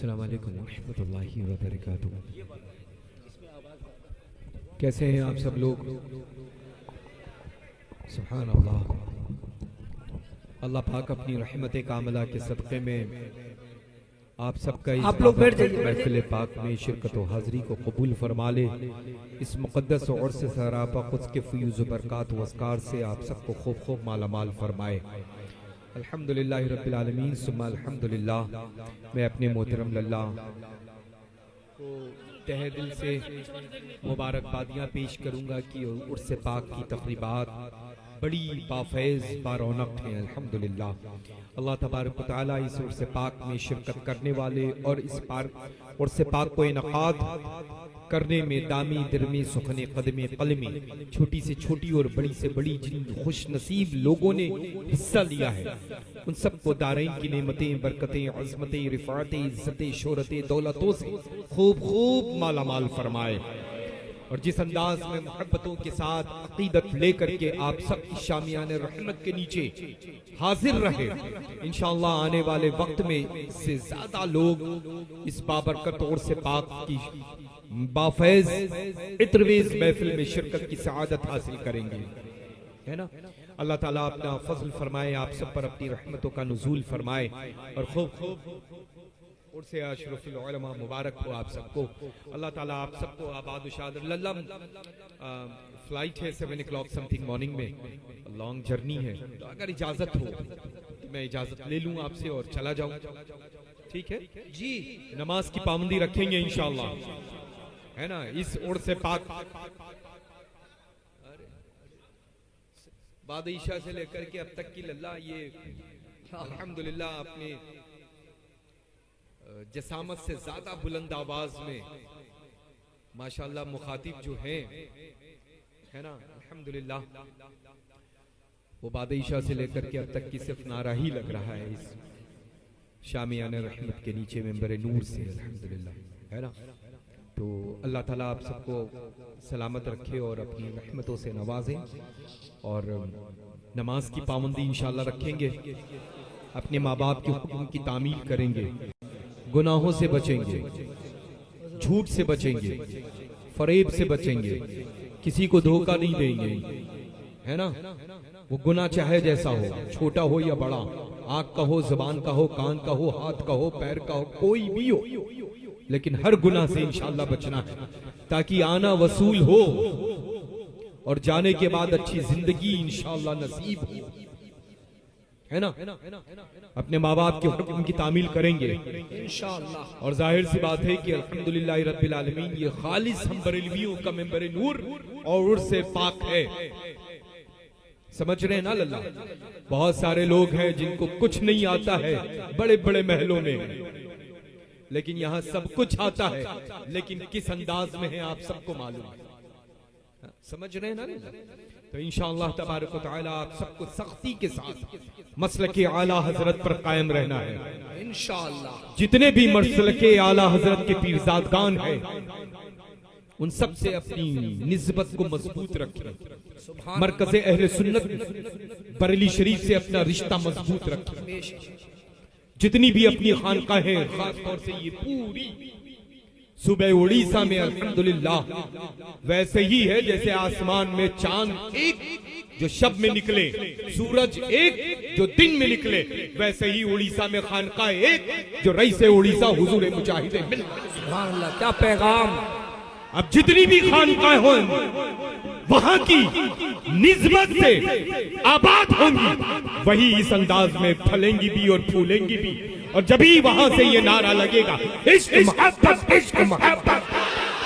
अस्सलाम वालेकुम रहमतुल्लाहि व बरकातुहू। कैसे हैं आप सब लोग? सुभान अल्लाह। अल्लाह पाक अपनी रहमत कामला के सदक़े में आप सबका आप लोग बैठ जाइए। महफिल पाक में शिरकत व हाज़री को कबूल फरमा ले। इस मुक़द्दस और से सरापा क़ुद्स के फ़यूज़ व बरक़ात व अस्कार से आप सबको खूब खूब मालामाल फरमाए। अल्हम्दुलिल्लाहि रब्बिल आलमीन सुम्मा अल्हम्दुलिल्लाह। मैं अपने मोहतरम लल्ला को तहे दिल से मुबारकबादियाँ पेश करूँगा कि उर्स पाक की तक़रीबात बड़ी बाफैज़ बारौनक हैं। अल्हम्दुलिल्लाह अल्लाह तबारक व तआला इस उर्स पाक में शिरकत करने वाले और इस उर्स पाक को इनक़ाद करने में दामी दिरमी सुखने कदमे कलमी छोटी से छोटी और बड़ी से बड़ी जिन खुश नसीब लोगों ने हिस्सा लिया है उन सबको दारैन की नेमतें बरकतें अज़मतें रिफ़ातें इज़्ज़तें शोहरतें दौलतों से खूब खूब मालामाल फरमाए। और जिस अंदाज में मोहब्बतों के साथ अकीदत लेकर के आप सब शामियान रहमत के नीचे हाजिर रहे, इंशाअल्लाह आने वाले वक्त में इससे ज्यादा लोग इस बाबरकत और से पाक की बाफैज इत्रवेज महफिल में शिरकत की सआदत हासिल करेंगे, है ना। अल्लाह ताला अपना फजल फरमाए, आप सब पर अपनी रहमतों का नुज़ूल फरमाए और खूब खूब और से अशरफुल उलमा मुबारक हो आप सबको। अल्लाह ताला आप सबको आबाद शाद लल्लम। फ्लाइट है 7 o'clock समथिंग मॉर्निंग में, लॉन्ग जर्नी है, तो अगर इजाजत हो तो मैं इजाजत ले लूँ आपसे और चला जाऊँ, ठीक है जी। नमाज की पाबंदी रखेंगे इंशाअल्लाह, है ना। इस ओर से पाक बाद ईशा से लेकर के अब तक की लल्ला ये अल्हम्दुलिल्लाह अपने जसामत से ज्यादा बुलंद आवाज में माशाअल्लाह मुखातिब जो हैं, है ना, अल्हम्दुलिल्लाह वो बाद ईशा से लेकर के अब तक की सिर्फ नारा ही लग रहा है इस शामियान रहमत के नीचे मेंबर नूर से, अल्हम्दुलिल्लाह, है ना। तो अल्लाह ताला आप सबको सलामत रखे और अपनी रहमतों से नवाजें और नमाज की पाबंदी इंशाअल्लाह रखेंगे, अपने माँ बाप के हुक्म की तामील करेंगे, गुनाहों से बचेंगे, झूठ से बचेंगे, फरेब से बचेंगे, किसी को धोखा नहीं देंगे, है ना। वो गुनाह चाहे जैसा हो, छोटा हो या बड़ा, आंख का हो, जुबान का हो, कान का हो, हाथ का हो, पैर का हो, कोई भी हो, लेकिन हर गुनाह से इंशाअल्लाह बचना है ताकि आना वसूल हो और जाने के बाद अच्छी जिंदगी इंशाअल्लाह नसीब हो, है ना। अपने माँ बाप के हुक्म की तामील करेंगे इंशाअल्लाह। और जाहिर सी बात है कि अल्हम्दुलिल्लाह रब्बिल आलमीन ये खालिस हम बरेलवियों का मेंबर नूर और उर्से पाक है, समझ रहे हैं ना लल्ला। बहुत सारे लोग हैं जिनको कुछ नहीं आता है बड़े बड़े महलों में, लेकिन यहाँ सब कुछ आता है, लेकिन किस अंदाज में है आप सबको मालूम है, समझ रहे हैं ना। तो इंशाअल्लाह तबारक व तआला आप सबको सख्ती के साथ मसलके आला हजरत पर कायम रहना है इंशाअल्लाह। जितने भी मसलके आला हजरत के पीरजादगान हैं उन सब से अपनी निस्बत को मजबूत रखें, मरकज़े अहले सुन्नत बरेली शरीफ से अपना रिश्ता मजबूत रखें। जितनी भी अपनी खानकाहें, खास तौर से ये पूरी सुबह उड़ीसा में अल्हम्दुलिल्लाह वैसे ही है जैसे आसमान में चांद एक जो शब में निकले, सूरज एक जो दिन में निकले, वैसे ही उड़ीसा में खानका एक जो रईस उड़ीसा हुजूर मुजाहिद सुभान अल्लाह। क्या पैगाम। अब जितनी भी खानकाएं हो वहां की निस्बत से आबाद होंगी, वही इस अंदाज में फलेंगी भी और फूलेंगी भी। और जब ही वहां से ये नारा लगेगा इश्क मोहब्बत, इश्क मोहब्बत,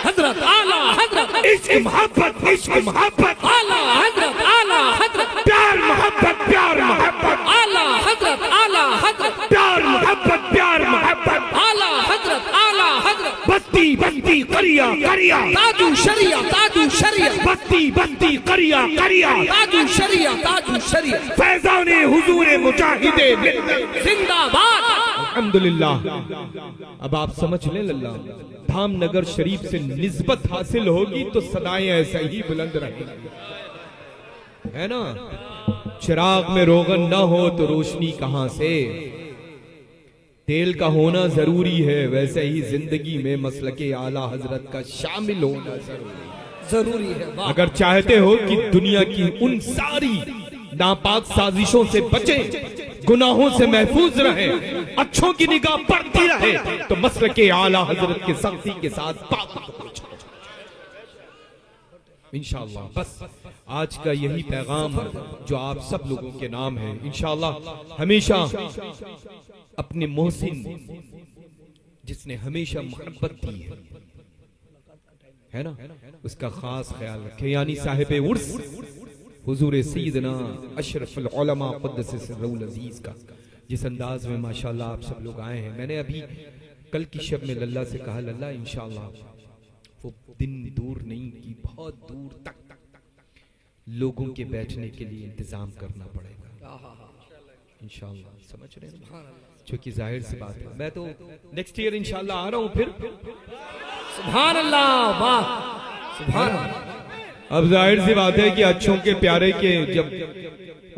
हजरत आला हजरत, इश्क मोहब्बत, इश्क मोहब्बत, आला हजरत, आला हजरत, प्यार मोहब्बत, प्यार मोहब्बत, आला हजरत, आला हजरत, प्यार मोहब्बत, प्यार मोहब्बत, आला हजरत, आला हजरत, बस्ती बस्ती करिया करिया, ताजू शरिया, ताजू शरिया, बस्ती बस्ती करिया करिया, ताजू शरिया, ताजू शरिया, फैजाने हुजूर मुजाहिदे जिंदाबाद। अल्हम्दुलिल्लाह। अब आप समझ लें लल्ला, धामनगर शरीफ से निस्बत हासिल होगी तो सदाएं ऐसा ही बुलंद रहेंगी, है ना। चिराग में रोगन न हो तो रोशनी कहां से, तेल का होना जरूरी है, वैसे ही जिंदगी में मसलके आला हजरत का शामिल होना जरूरी है। अगर चाहते हो कि दुनिया की उन सारी नापाक साजिशों से बचें, गुनाहों से महफूज रहे, अच्छों की निगाह पड़ती रहे, तो मसलके आला हजरत के सख्ती के साथ इंशाअल्लाह। बस आज का यही पैगाम जो आप सब लोगों के नाम है, इंशाअल्लाह हमेशा अपने मोहसिन जिसने हमेशा मोहब्बत दी है ना, उसका खास ख्याल रखें। यानी साहिब उर्स हुजूर सैयदना अशरफुल उलमा क़ुद्दस सिर्रुल अजीज का जिस अंदाज में माशाअल्लाह आप सब लोग आए हैं। मैंने अभी कल की शब में लल्ला से कहा, लल्ला इंशाअल्लाह वो दिन दूर नहीं कि बहुत दूर तक लोगों के बैठने के लिए इंतजाम करना पड़ेगा इंशाअल्लाह। समझ रहे हैं? क्योंकि जाहिर सी बात है, मैं तो नेक्स्ट ईयर इंशाअल्लाह आ रहा हूं फिर। सुभान अल्लाह, वाह सुभान अल्लाह। अब जाहिर सी बात है कि अच्छों के प्यारे के जब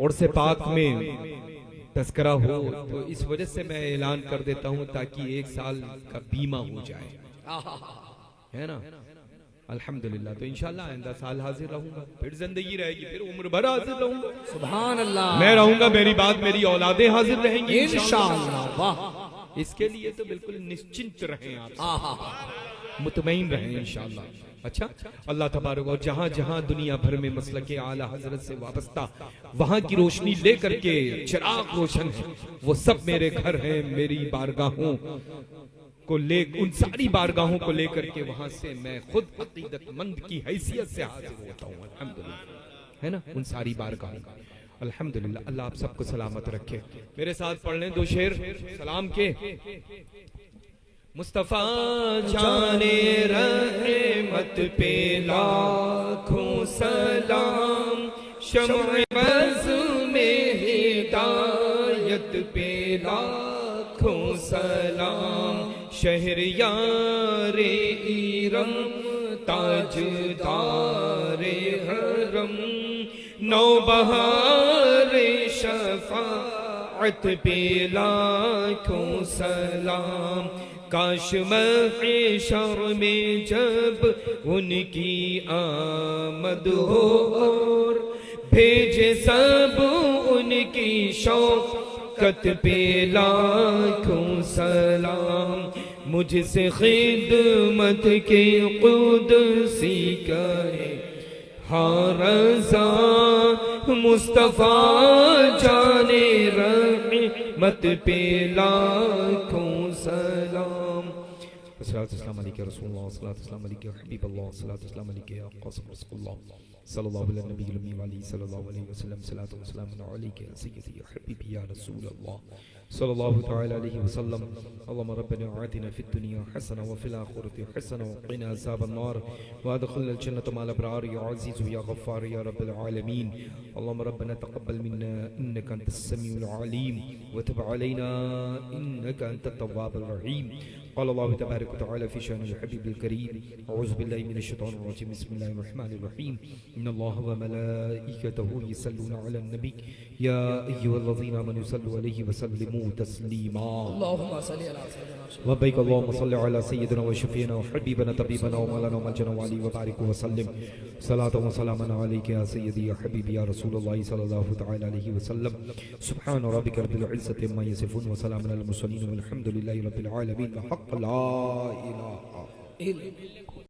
और से पाक में तस्करा हो, तो इस वजह से मैं ऐलान कर देता हूं ताकि एक साल का बीमा हो जाए, है ना। अल्हम्दुलिल्लाह। तो इंशाअल्लाह आइंदा साल हाजिर रहूंगा, फिर जिंदगी रहेगी, फिर उम्र भर हाजिर रहूंगा। सुभान अल्लाह। मैं रहूंगा, मेरी बात मेरी औलादें हाजिर रहेंगी इंशाअल्लाह। वाह, इसके लिए तो बिल्कुल निश्चिंत रहें आप, मुतमईन रहें इंशाअल्लाह। अच्छा, अल्लाह तबारक और जहां जहां दुनिया भर में मसलके आला हजरत से वाबस्ता वहां की रोशनी लेकर के चिराग रोशन है, वो सब मेरे घर हैं, मेरी बारगाहों को ले, उन सारी बारगाहों को लेकर के वहां से मैं खुद अकीदतमंद की हैसियत से हाजिर होता हूँ अल्हम्दुलिल्लाह, है ना। उन सारी बारगाहों का अल्हम्दुलिल्लाह। अल्लाह आप सबको सलामत रखे। मेरे साथ पढ़ लें दो शेर सलाम के। मुस्तफा जाने रहमत पे लाखों सलाम, शम्अ बज़ में हिदायत पे लाखों सलाम, शहरयारे इरम ताजदारे हरम, नौबहारे शफाअत पे लाखों सलाम, काश महशर में जब उनकी आमद हो और भेजे सब उनकी शौकत पे लाखों सलाम, मुझसे खिदमत के कुदसी करे हाँ रज़ा, मुस्तफा जाने रहमत पे लाखों सलाम। अस्सलातु वस्सलामु अलैका रसूलुल्लाह, अस्सलातु वस्सलामु अलैका हबीबल्लाह, अस्सलातु वस्सलामु अलैका या क़ासिम रसूलुल्लाह सल्लल्लाहु अलैहि नबी उम्मी वाली सल्लल्लाहु अलैहि वसल्लम, सलातु वस्सलामु अलैका या सय्यदी या हबीबी या रसूलल्लाह सल्लल्लाहु तआला अलैहि वसल्लम। अल्लाहुम्मा रब्बना आतिना फिद दुनिया हसना व फिल आखिरति हसना व क़िना अज़ाबन नार व अदखिलना जन्नत मअल अबरार या अज़ीज़ या गफ़्फ़ार या रब्बल आलमीन। अल्लाहुम्मा रब्बना तक़ब्बल मिन्ना इन्नका अंतस समीउल अलीम व तब अलैना इन्नका अंतत तव्वाबुर रहीम। क़ाल अल्लाहु तबारक व तआला फ़ी शानिल हबीबिल करीम, अऊज़ु बिल्लाहि मिनश शैतानिर रजीम, बिस्मिल्लाहिर रहमानिर रहीम, इन्नल्लाह व मलाइकतहु युसल्लूना अलन नबी या अय्युहल्लज़ीना आमनू सल्लु अलैहि व सल्लिमू तस्लीमा। अल्लाहुम्मा सल्लि अला सय्यिदिना लब्बैक अल्लाहुम्मा सल्लि अला सय्यिदिना व शफीना व हबीबना तबीबना व मौलाना व मलजना व अली व बारिक व सल्लिम, सलातु व सलामन अलैका या सय्यदी या हबीबी या रसूलल्लाह सल्लल्लाहु तआला अलैहि वसल्लम। सुब्हान रब्बिका रब्बिल इज्जति अम्मा यसिफून व सलामुन अलल मुरसलीन वल्हम्दुलिल्लाहि रब्बिल आलमीन। हक़ ला इलाहा इल्लल्लाह।